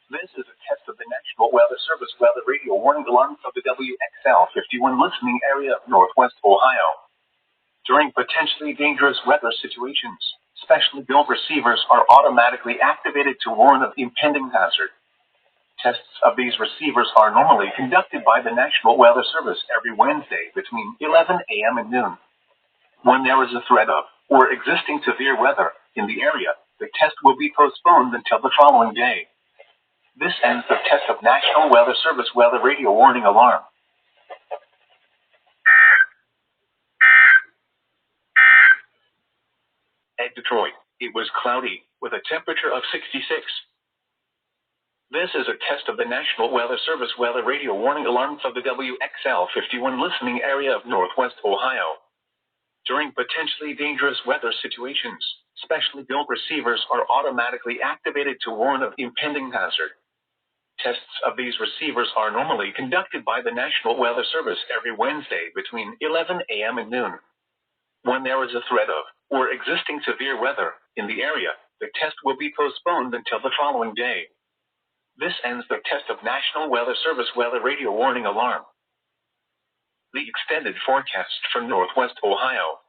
This is a test of the National Weather Service weather radio warning alarm for the WXL51 listening area of Northwest Ohio. During potentially dangerous weather situations, specially built receivers are automatically activated to warn of impending hazard. Tests of these receivers are normally conducted by the National Weather Service every Wednesday between 11 a.m. and noon. When there is a threat of or existing severe weather in the area, the test will be postponed until the following day. This ends the test of National Weather Service weather radio warning alarm. At Detroit, it was cloudy, with a temperature of 66. This is a test of the National Weather Service weather radio warning alarm for the WXL51 listening area of Northwest Ohio. During potentially dangerous weather situations, specially built receivers are automatically activated to warn of impending hazard. Tests of these receivers are normally conducted by the National Weather Service every Wednesday between 11 a.m. and noon. When there is a threat of or existing severe weather in the area, the test will be postponed until the following day. This ends the test of National Weather Service weather radio warning alarm. The extended forecast for Northwest Ohio.